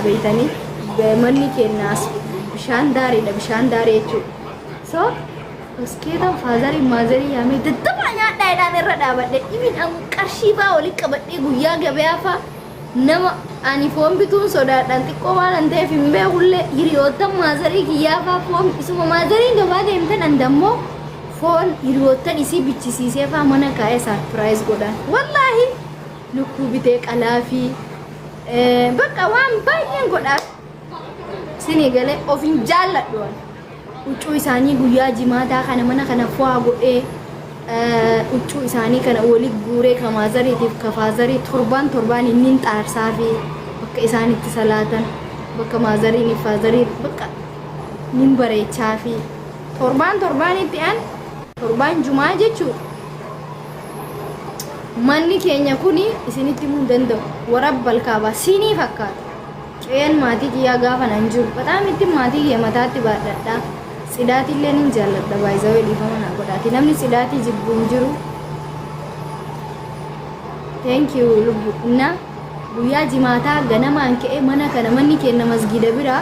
beeytanii manni keenyaas bishaan daariidha bishaan daarii jechuudha. So baskeetan faazarii maazarii yaamee dadhabaa nyaadhaa jedhaan irra dhaabadhe dhibin qarshii baa walitti qabadhee guyyaa gabayaa fa'a nama ani foon bituun sodaadhaan xiqqoo waan ta'eef hin beekullee hiriyoottan maazarii kiyyaa fa'a foon isuma maazariin gabaa deemtan andammoo foon hiriyoottan isii bichisiisee fa'a mana kaa'ee saarpiraayiz godhan wallaahi lukkuu bitee qalaa fi bakka waan baay'een godhaaf sinii galee of hin jaalladhu huccuu isaanii guyyaa jimaataa kana mana kana fo'aa godhee huccuu isaanii kana walitti guuree kamaazariitiif kafaazarii torbaan inni xaarsaa fi bakka isaan itti salaatan bakka maazariin faazarii bakka nin bareechaa fi torbaan itti an torbaan jumaa jechuudha. Manni keenya kuni isinitti himuu danda'u warabbal kaaba sinii fakkaata. Qeen maatii kiyyaa gaafa nan jiru bataam itti maatii kiyya mataatti baadhadhaa. Sidaati illee nin jaalladha baay'isawee dhiifama naa godhaati namni sidaatii jibbu hin jiru. Thank you lubbu inna guyyaa jimaataa ganamaan ka'ee mana kana manni keenya masgida bira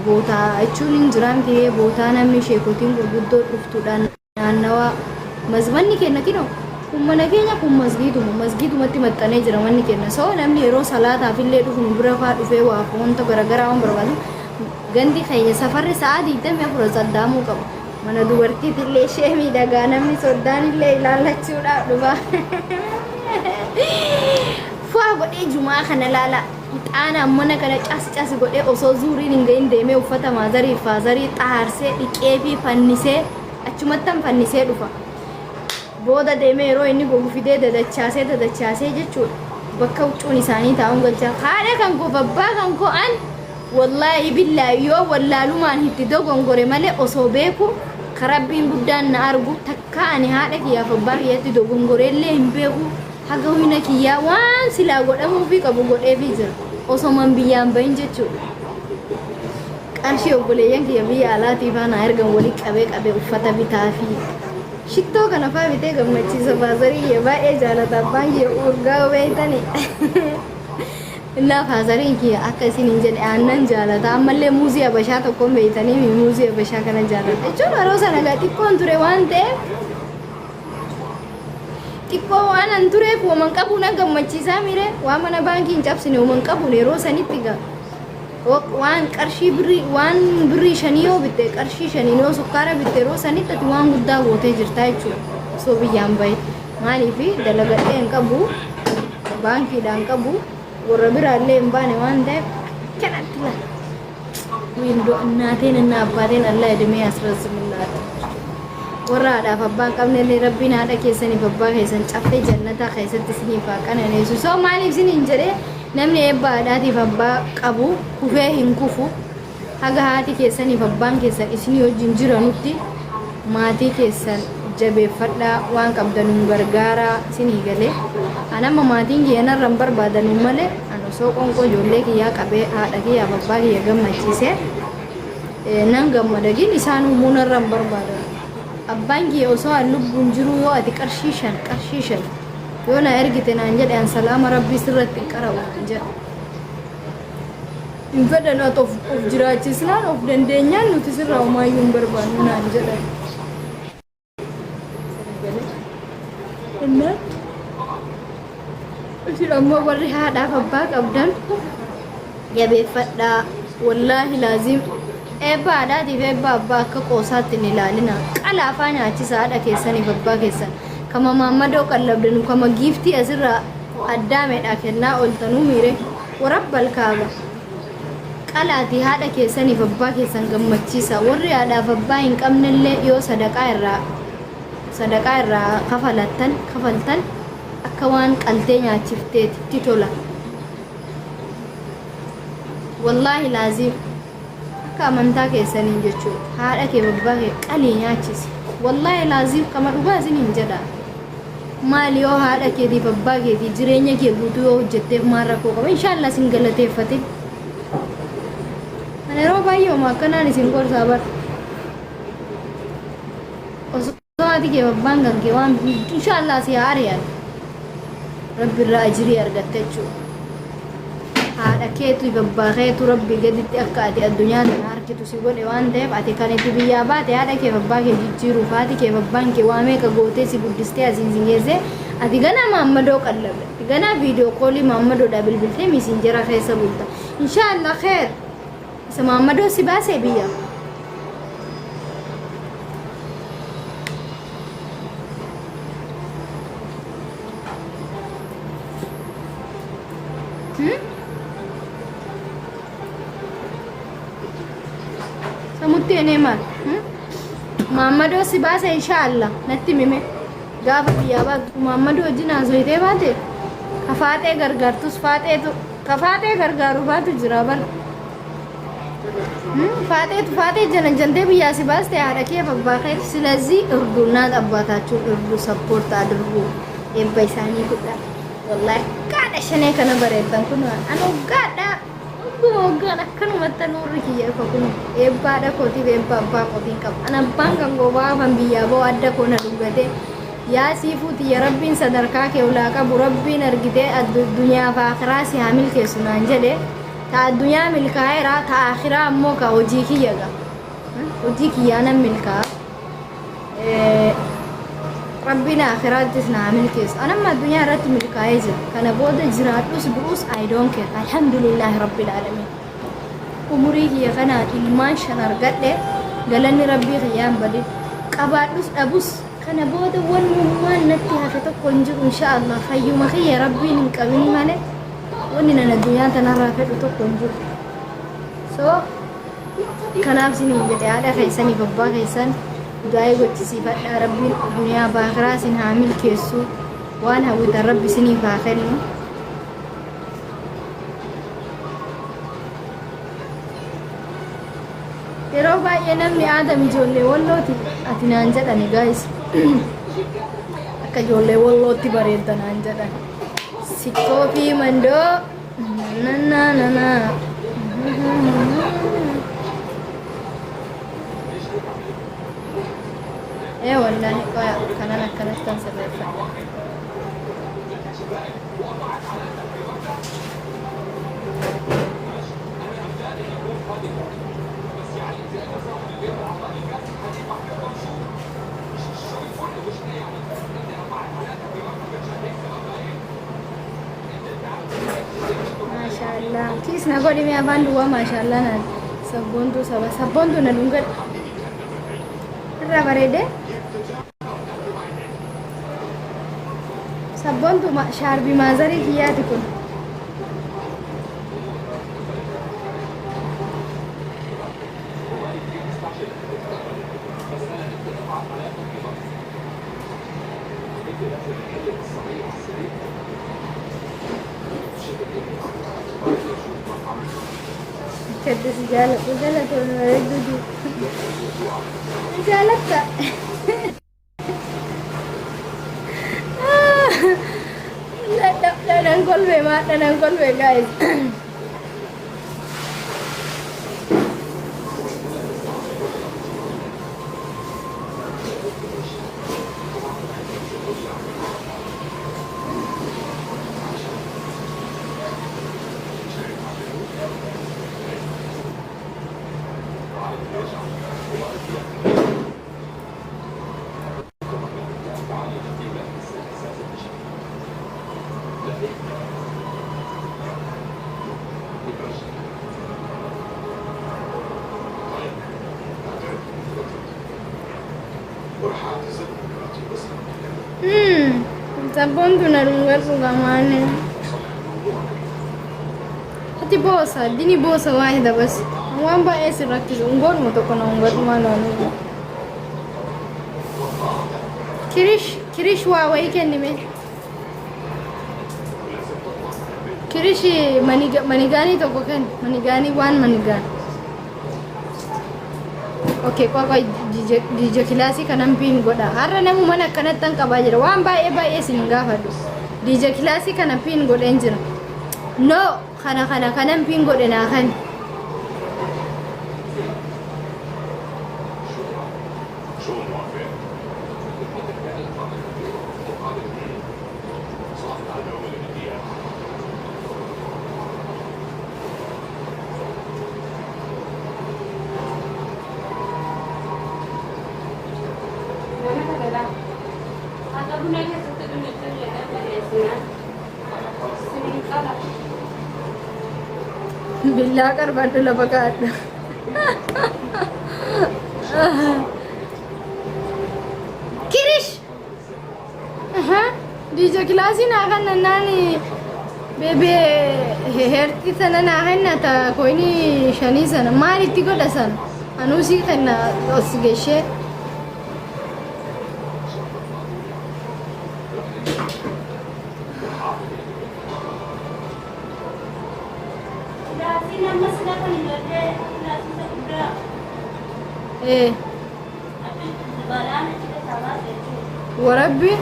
bootaa jechuun hin jiraan ta'ee bootaa namni sheekotiin gurguddoo dhuftuudhaan naannawaa manni keenya kinoo kun mana keenya kun masgidumatti maxxanee jira manni keenya soo namni yeroo salaataaf illee dhufu nu bira fa'aa dhufee waa wanta garaagaraa waan barbaadu gandi keenya safarri sa'aatii 24 saddaamuu qabu mana dubartiitti illee ishee miidhagaa namni soddaan illee ilaallachuudhaaf dhufa faa godhee jumaa kana laala ixaana mana kana caasi godhee osoo zuuriin hin gahin deemee uffata maazarii faazarii xaarsee dhiqee fi fannisee achumattan fannisee dhufa booda deemee yeroo inni gogu fidee dadachaasee jechuudha bakka huccuun isaanii taa'uun galchaa haadha kan koo babbaa kan koo an wallahi billahi yoo wallaalumaan itti dogongore malee osoo beeku karabbiin guddaan na argu takka ani haadha kiyyaaf abbaa kiyyatti dogongorellee hin beeku haga humna kiyyaa waan silaa godhamuufi qabu godheefii jira osoo man biyyaan bahin jechuudha. Qarshii obboleeyyan kiyya biyya alaatii faana ergan walitti qabee uffata bitaa fi shittoo kana fa'aa bitee gammachiisa faazarii baay'ee jaalata baay'ee urgaa beeytani. Innaa faazarii kiyya akka isin hin jedhe aannan jaalata ammallee muuzii abashaa tokkoon beeytanii muuzii abashaa kana jaalata jechuudha yeroo sana gaa xiqqoon ture waan ta'eef xiqqoo waan an tureef waman qabuun gammachiisaa mire waan mana baankii hin cabsine waman qabuun yeroo sanitti gaa waan qarshii birrii shanii yoo bitte qarshii shanii yoo sukkaara bitte yeroo sanitti ati waan guddaa gootee jirta jechuudha osoo biyyaan bahe maaliif dalagadhee hin qabu baankiidhaan qabu warra biraallee hin baane waan ta'eef kanatti la wiindoo innaateen innaa abbaateen allah edemee asirrasimillaati warra haadhaaf abbaan qabnellee rabbiin haadha keessaniif abbaa keessan caffee jannataa keessatti isiniif haa qananeessu soo maaliif isiniin jedhee namni eebba haadhaatiif abbaa qabu kufee hin kufu haga haati keessaniif abbaan keessan isinii wajjin jiranutti maatii keessan jabeeffadhaa waan qabdanuun gargaaraa isinii galee anamma maatiin kiyyanarra hin barbaadanuu malee an osoo qonqoo ijoollee kiyyaa qabee haadha kiyyaaf abbaa kiyya gammachiisee nan gammadagiin isaan uumuunarra hin barbaadan abbaan kiyya osoo an lubbuun jiruu yoo ati qarshii shan yoo na ergite naan jedhe an salaama rabbii sirratti hin qara'u naan jedhe hin fedhan ati of jiraachisnaan of dandeenyaan nuti sirraa homaayyuu hin barbaannu naan jedhan isin ammoo warri haadhaaf abbaa qabdan jabeeffadhaa wallaahi laazim eebba haadhaatiif eebba abbaa akka qoosaatti hin ilaalina qalaafaa nyaachisa haadha keessaniif abbaa keessan kama maammadoo qallabdanu kama giiftii asirraa addaameedha kennaa ooltanuu miire warabbal kaaba qalaatii haadha keessaniif abbaa keessan gammachiisa warri haadhaaf abbaa hin qabnellee yoo sadaqaa irraa kafaltan akka waan qaltee nyaachifteetitti tola wallaahi laazim akka amantaa keessanii jechuudha haadha kee abbaa kee qalii nyaachisi wallaahi laazim kama dhugaa isiniin jedha maali yoo haadha keetiif abbaa keetii jireenya kee guutuu yoo hojjetteef maal rakkoo qaba inshaallah isin galateeffate ana yeroo baay'ee homaa akkanaan isin gorsaa bar osoo haati kee abbaan kan kee waan inshaallah si haariyaan rabbi irraa ajirii argatte jechuudha haadha keetu babbaaqeetu rabbi gaditti akka ati addunyaa tana harkitu si godhe waan ta'eef ati kan itti biyyaa baate haadha kee babbaa kee jijjiiruuf haati kee babbaan kee waa meeqa gootee si guddistee asiin si geesse ati ganaa maammadoo qallabe ganaa viidiyoo koolii maammadoodhaa bilbiltee miisinjera keessa bulta inshaallah kheer isa maammadoo si baasee biyya samutti ene mal maammadoo si baase inshaallah natti mime gaafa biyyaa baatu maammadoo wajjin haasoyitee baate kafaatee gargaartus kafaatee gargaaru baatu jira bar faatee jantee biyyaa si baaste haadha kee babbaaqeef ስለዚህ እርዱናት አባታችሁ እርዱ ሰፖርት አድርጉ የባ isaanii godha wallahi gaadha shanee kana bareetan kun anu gaadha gogaan akkanumatti nuurri kiyya fa kun eebbaadha kootiif eebba abbaa kootiin qaba ana abbaan kan gobaa fan biyyaa boo adda koona dhugate yaa siifuuti ya rabbiin sadarkaa kee ulaa qabu rabbiin argitee addunyaa fi akhiraa si haa milkeessu naan jedhe ta addunyaa milkaa'eera ta akhiraa ammoo ka hojii kiyya ga hojii kiyyaa nan milkaa rabbiin akhiraattis naa milkeessu anamma addunyaa irratti milkaa'ee jira kana booda jiraadhus du'us I don't care alhamdulillahi rabbil alamin umurii kiyya kana ilmaan shan argadhe galanni rabbii kiyyaan badin qabaadhus dhabus kana booda waan natti hafe tokko hin jiru inshaallah fayyuma kiyya rabbiin hin qabini malee wanni nan addunyaa tanarraa fedhu tokko hin jiru so kanaaf siniin jedhe haadha keessanii babbaa keessan du'aa gochisiifadhaa rabbiin duniyaa baakiraa sin haa milkeessu waan hawwitan rabbi siniif haa kennu yeroo baay'ee namni aadam ijoollee wallooti ati naan jedhani gaayis akka ijoollee wallootti bareedda naan jedhan sikkoo fi mandoo nannaanana والله كان انا كانت تنسى ما شاء الله كيس نقول لي ابان دوا ما شاء الله نا sabontu na dunga rabarede sabontu sharbi mazari kiyati kun كده سجالة وجالة ونرددو جالتها لا نقول بما لا نقول guys sabontu na lungar gamane hati bosa dini bosa wahida bas wamba esi rakiz ungon mo to kono ungon mano kirish wa weekend me kirish manigani to kokan manigani wan manigan okay kwa DJ kilasi kanan pin goda harra namu mana kanatan kabajira wan bae singa fadu DJ kilasi kanan pin goda enjira no kanan pin goda na kan Billaa qarbaadhu lafa kaadha. Kirish! DJ kilaasii naa kan nannaani beebee heerti sana naa kenna taa koyni shanii sana maalitti godha sana anuu sii kenna os geeshee. وربي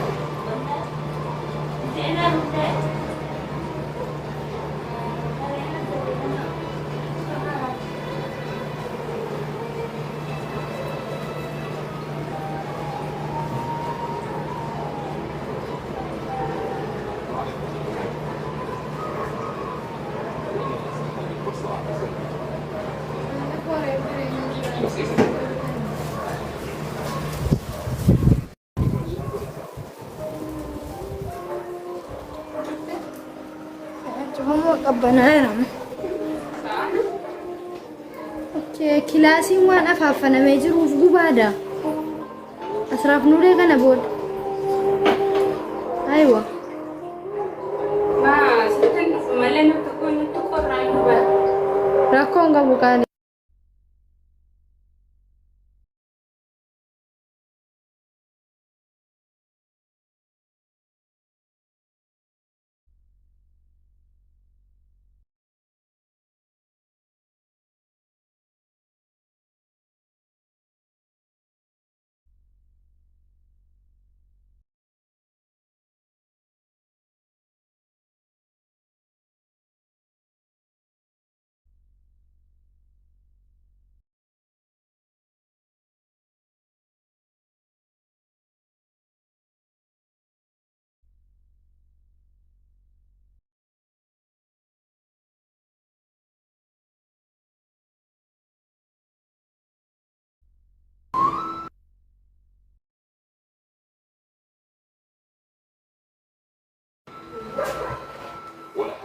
هم قبناهم كلاسي وان افافنا ما يجروا في قباده اسراف نوري كان بود ايوه ما ستن ملنا تكون تقرا راكون قبو كان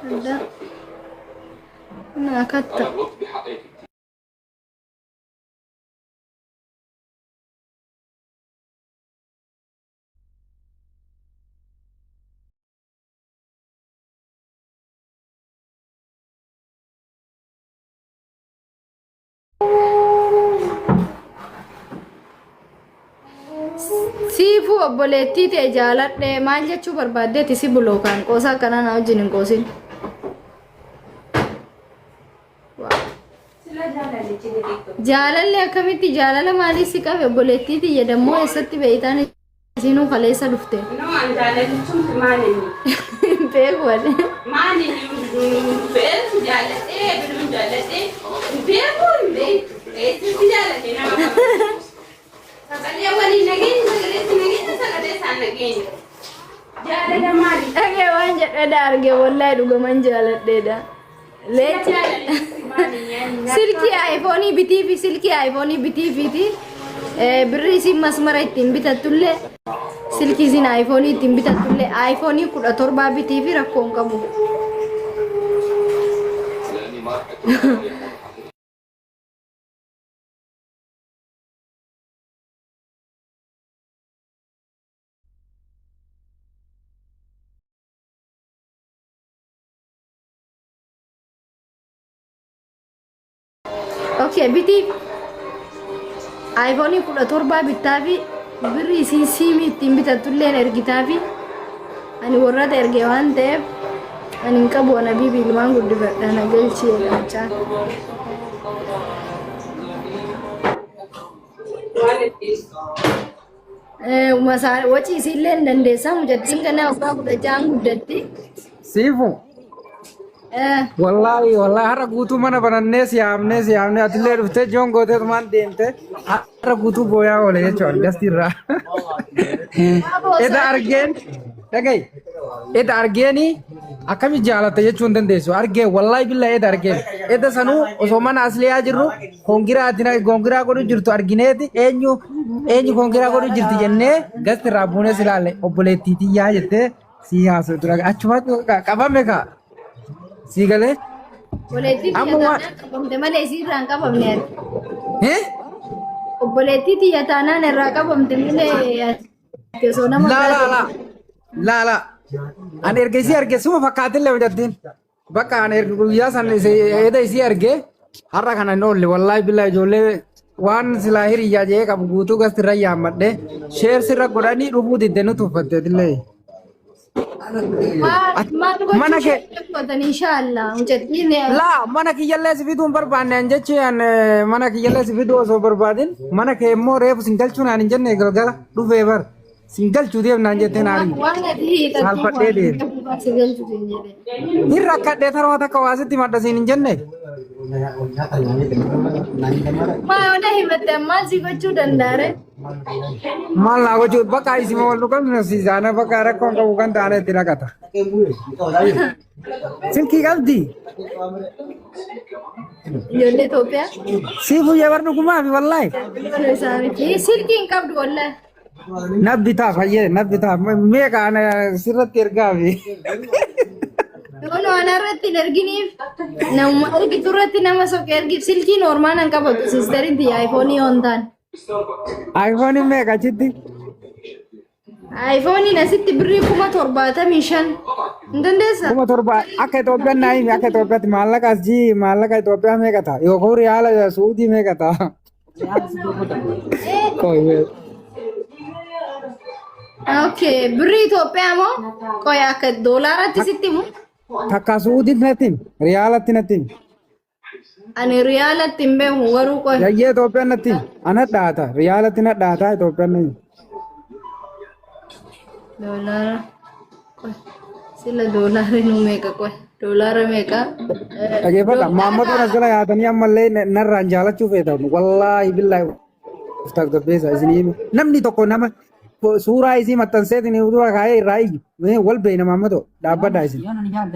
لا انا اكدت siifu obboleettii ta'e jaaladhe maal jechuu barbaaddeeti si bulookaan qoosaa akkanaa na wajjin hin qoosin. Jaalalli akkamitti jaalala maalii si qabe obboleettii tiyya dammoo eessatti beeytaan isinuu kaleessa dhufte. Beeku wale. Beeku jaaladhee biluun jaaladhee beekuun eessatti jaaladhee nama qabu. Sagalee waliin nageenya sagaleetti nageenya sagalee isaan nageenya. Jaalala maali? Dhagee waan jedhedha arge wallahi dhugaman jaaladheedha. Silkii iPhone bitii fi silkii iPhone bitii fi birri isin masmara ittiin bitattullee silkii isin iPhone ittiin bitattullee iPhone 17 bitii fi rakkoon qabu. Okay, biti iPhone 17 bittaafi birri isin siimii ittiin bitattulleen ergitaafi ani warrata erge waan ta'eef ani hin qabu ana bibi ilmaan guddifadha na galchee galchaa. Masaa waci isillee dandeessaa mujattiin kana waggaa 16 guddatti. Siifu. Wallahi har'a guutuu mana banannee siyaamnee atillee dhuftee joon gootee tumaan deemte har'a guutuu booyaa oole jechuudha dastirraa. Eda argeeni akkami jaalatte jechuun dandeessu argee wallahi billahi eda argeen eda sanuu osoo mana asliyaa jirru kongiraa godhu jirtu argineeti eenyu kongiraa godhu jirti jennee gastirraa buunee silaalle obboleettiitiyyaa jettee si haasa'u tura achumatti qabame kaa. Sígale. Obboleettii Amma xiyya waan- taanaan qabamte malee isii irraa hin qabamne ati. Eh? Obboleettii xiyya taanaan irraa qabamte malee ati osoo nama La la biraa la. La la. Ani erga isii arge suma fakkaatillee hojjattiin. Bakka ani erga guyyaa san eda isii arge har'a kana hin oolle wallaahi billahi ijoollee waan silaa hiriyyaa jee qabu guutuu gasti irra yaammadhe sheer sirra godhanii dhufuu didde nu tuffatteetillee. maal Mana gochuu kee- shaqeeffatan inshaallah mucattiin La mana kiyyallee si fiduu hin barbaanne an jechi an mana kiyyallee si fiduu osoo barbaadin mana kee immoo reefu sin galchuu naan hin jenne galgala dhufee bar sin galchuu deem naan jettee naan waan ati hiixattuu Saalfadhee deema. si galchuuti hin jedhe. hin rakkadhee taroo takka waasitti madda siin hin jenne. Maa ona himatte maal si gochuu danda'a? Maal naa gochuu bakka isima wal dhugamnu siisaana bakka rakkoon qabu kan taane itti dhaqata. Silkii qabdi. Ijoollee Itoophiyaa Siifuu yebar dhugumaa fi wallaahi. lola isaaniiti. Silkii hin qabdu wallahi. Nabbi taaf hayyee nabbi taaf meeqa ana sirratti ergaa fi. Yoonu ana irratti hin erginiif nama ergitu irratti nama soqee ergiif silkii noormaan hin qabatu siistariin tiyya aayifoonii yoon ta'an. Aayifooniin meeqa achitti? Aayifooniin asitti birrii 75,000 hin dandeessaa? Kuma torba akka Itoophiyaan naa himi akka Itoophiyaatti maallaqa asii maallaqa Itoophiyaa meeqa ta'a yookaan riyaala Suudii meeqa ta'a? Okay, birrii Itoophiyaa moo qoya akka doolaaratti sitti himu? Takka Suudiitti natti himi riyaalatti natti himi. Ani riyaalatti hin beeku garuu qoya. Yayyee Itoophiyaan natti himi ana dhaata riyaalatti na dhaata Itoophiyaan na himi. Doolaara. Qoya. Sila doolaara nu meeqa qoya? Doolaara meeqa? Dhageeffadha maammotoon as gala yaatanii ammallee narraan jaalachuu feetan wallaahi billaahi uftaaf gabbeessa isin himi namni tokko nama suuraa isii maxxanseetiin utuu kaayee irraa iyyu wal beeyna maammatoo dhaabbadhaa isin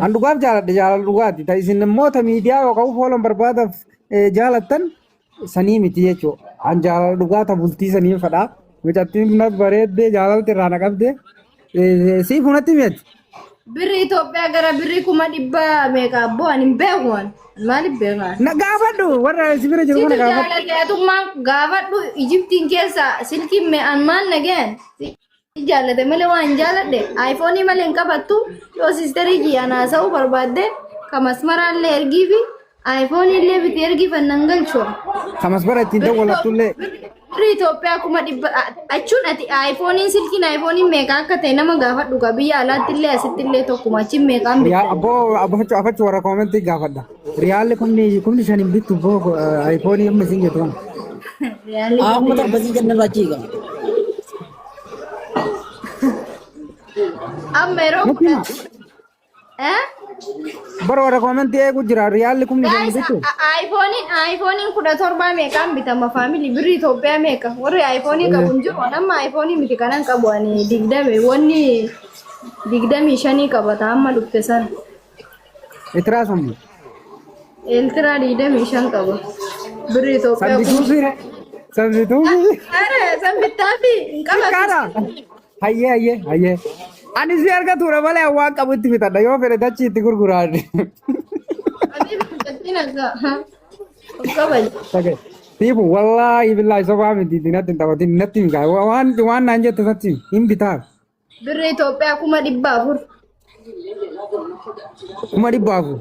an dhugaaf jaaladhe jaalala dhugaati ta isin immoota miidiyaa yookaan foolan barbaadaaf jaalattan sanii miti jechuu an jaalala dhugaata bultii sanii fadhaa mucattiin na bareeddee jaalalti irraa na qabdee siif hunatti miti. Birri Itoophiyaa gara birrii 100,000 meeqa abboo ani hin beeku waan. Maaliif beekaa? Na gaafadhu warra sibira jiru kana gaafadhu. Jaallatummaan gaafadhu Ijiptiin keessa silkiin mee'an maal nageen? Jaallate malee waan hin jaalladhe. Aayifoonii malee hin qabattu yoo siisterii kiyyaan haasa'uu barbaadde kamasmaraallee ergii fi aayifoonii illee biti ergii fannan galchuu. Kamas bara ittiin dawwalattullee. Birri Itoophiyaa 100,000 achuun ati aayifooniin silkiin aayifooniin meeqa akka ta'e nama gaafadhu qa biyya alaatti illee asitti illee tokkuma achiin meeqaan bitu. Afachu warra koomentii gaafadha. Riyaalli kumni shanin bittu boo aayifoonii amma isin jettu kana. Aku tak bagi kena baca kan. Amma yeroo Nutti hima. Bara warra koomentii eegu jira riyaalli kumni shanin Guys, bittu. iPhone 17 meeqaan bitama family birri Itoophiyaa meeqa? Warri iPhone qabu hin jiru. Nama iPhone miti kanan qabu ani 20 wanni 25 qabata amma dhufte san. Itiraa somni. Eltira 25 qaba. Birri Itoophiyaa. Sanbituu fiire. Sanbituu fiire. Are san bittaa fi hin qabatu. Kaadha. Hayyee. Ani si argatuudha malee waan qabu itti bitadha yoo fedhe dachii itti gurguraadhi. Ani bitattiin akka qabal. Siifu wallaahi billaahi sobaa miti natti hin taphatin natti hin gaa waan naan jette natti hin bitaa. Birri Itoophiyaa 400. Kuma dhibba afur.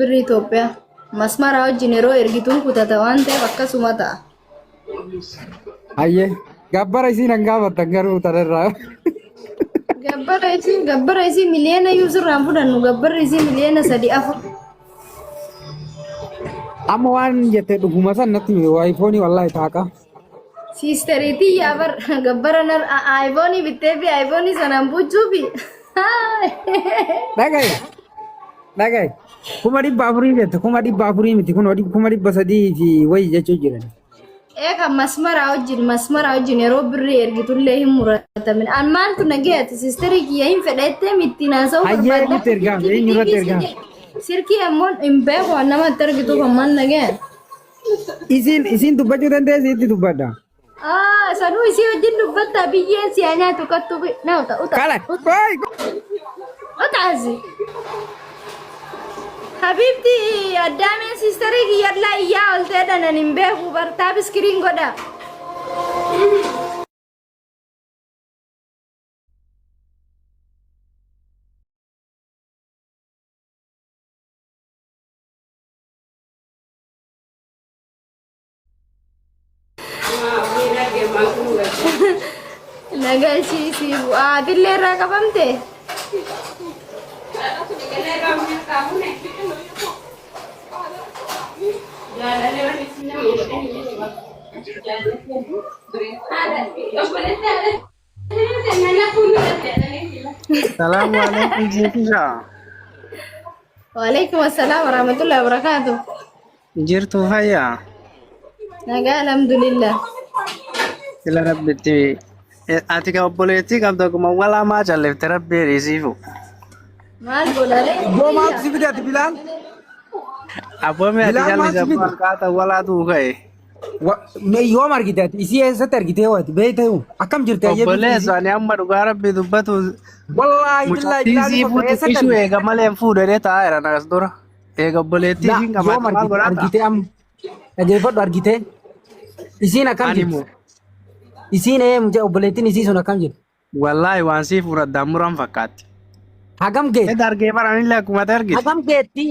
Birri Itoophiyaa. Masmara wajjin yeroo ergituun kutata waan ta'eef akkasuma ta'a. Hayyee gabbara isiin hin gaafattan garuu tanarraa. Gabbara isii miliyoona iyyuu sirraan fudhannu gabbarri isii miliyoona 3-4. Amma waan jette dhuguma san natti himi aayifoonii wallaahi taaqa. Siisteriitii yaabar gabbara aayifoonii bittee fi aayifoonii sanaan buuchuufi. Dhagaye kuma dhibba afurii jette kuma dhibba afurii miti kun kuma dhibba sadii fi wayii jechuu jiran. Eega masmara wajjin yeroo birrii ergitullee hin muratamin. An maaltu nageeti siisterii kiyya hin fedhettee mitti naasa'uu Hayyee eenyutti ergaam eenyurratti ergaam. Sirkii ammoo hin beeku waan namatti ergituuf ammaan nageen. Isiin dubbachuu dandeessi itti dubbadha. Sanuu isii wajjin dubbatta biyyeen siyaa nyaatu kattu na uta. Kala. Utaasi. Habibti adame sisteri ki yalla iya olte dana nimbe ku bartab screen goda. Nagalchi dille ra kabamte. Assalamualaikum Jefisa. Waalaikum assalam warahmatullahi wabarakatuh. Jirtu haya. Naga alhamdulillah. Ila rabbiti. Atika obboleetti qabda kuma wala ma jallifte rabbi risifu. Maal bolale? Boo maaltu si fide ati Bilaal? Abboome ati Bilaal jalli maal si jabban fide? kaata wala duugaye. Yoom argite ati isii eessatti argitee waati beeytee akkam jirte ayyee Obboleessu ani amma dhugaa rabbi dubbatu wallaahi billaahi Bilaal mucattiisii eessatti fuutu eega malee fuudhee taa'eera nagas dura. Eega obboleettii fi yoom qabaatu maal argite godhata? argitee amma dhageeffadhu argitee isiin akkam Ani jirti immoo isiin obboleettiin isii sun akkam jirti wallaahi waan sii fuudhadhaan muran fakkaatti. hagam geetti Eda argee baranillee akkuma ati argite. hagam geetti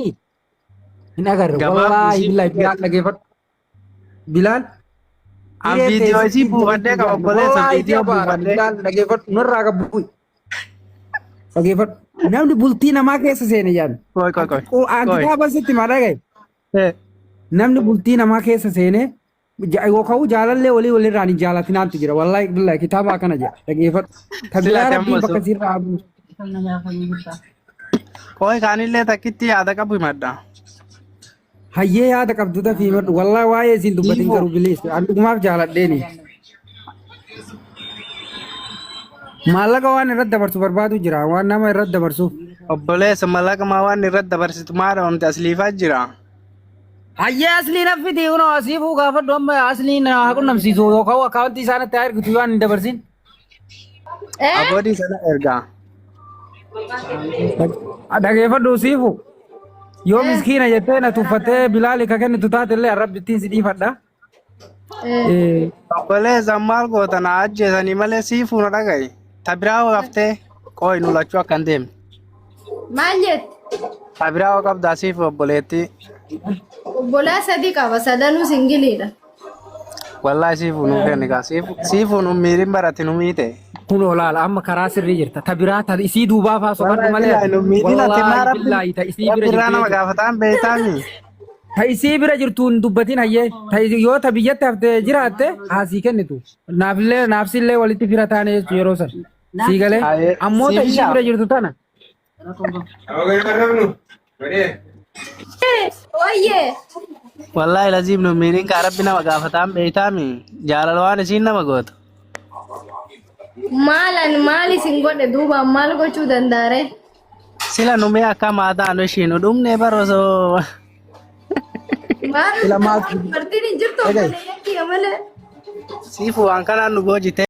hin agarre Gabaabduu wallaahi isii billaahi Bilaal dhageeffadhu Bilaal An viidiyoo isii buufadhee qaba obboleessa viidiyoo buufadhee. Bilaal dhageeffadhu nurraa qabbu dhageeffadhu namni bultii namaa keessa seene jaan Koy. kitaaba sitti maa dhagaye Eh, namni bultii namaa keessa seene yookaan jaalallee walirraan hin jaalatinaantu jira wallaahi billaahi kitaaba akkana jira dhageeffadhu tabilaa Silaa rabbii kammasu. bakka sirraa abu Koy kaanillee takkitti yaada qabu himadha. hayyee yaada qabduta fi madhu wallaahi waa'ee isiin dubbatiin garuu bilees dhugumaaf jaaladheeni maallaqa waan irratti dabarsu barbaadu jira waan nama irratti dabarsuuf Obboleessa mallaqa maa waan irratti dabarsitu maadha wanti asliifaa jira. hayyee asliin affiti unoo asiifuu gaafadhu amma asliin haa qunnamsiisu yookaan akkaawwantii isaanitti haa ergitu waan hin dabarsin Aboodii sana ergaa. dhageeffadhu siifu yoo miskiina jettee na tuffattee bilaali ka kennitu taatellee arrabbittiin si dhiifadha Obboleessa maal goota na ajjeesanii malee siifuu na dhagaye. Tabiraa haftee qooyi nu lachuu akka hin deemne. Maal jetti? Tabiraa qabdaa siifu obboleettii. Obbolaa sadii qaba sadanuu singiliidha. Wallaahi siifuu nu kenni kaa siifuu nu miirin barate nu miite. kun olaala amma karaa sirrii jirta ta biraa ta isii duubaa faa soqadhu malee Nu miidhin ati maa wallaahi billaahi ta isii bira rabbi irraa nama jirtu gaafataan beektaami. ta isii bira jirtu hin dubbatin hayyee ta yoo ta biyyatti haftee jiraatte haasii kennitu naafsillee walitti fira taane jechuun yeroo san sii galee Hayyee, ammoo ta isii siifishaa? bira jirtu tana Oyyee. Wallaahi laziim nu miidhin kaa rabbi nama gaafataan beektaami. Jaalala waan isiin nama goota. Maal isin godhe duuba maal gochuu dandaare? Sila nu mee akka maataan ishii nu dhumne barosoo. Maal Ila maal- dubartiin hin jirtu obboleeyyan kiyya malee. Siifuu waan kanaan nu boojite.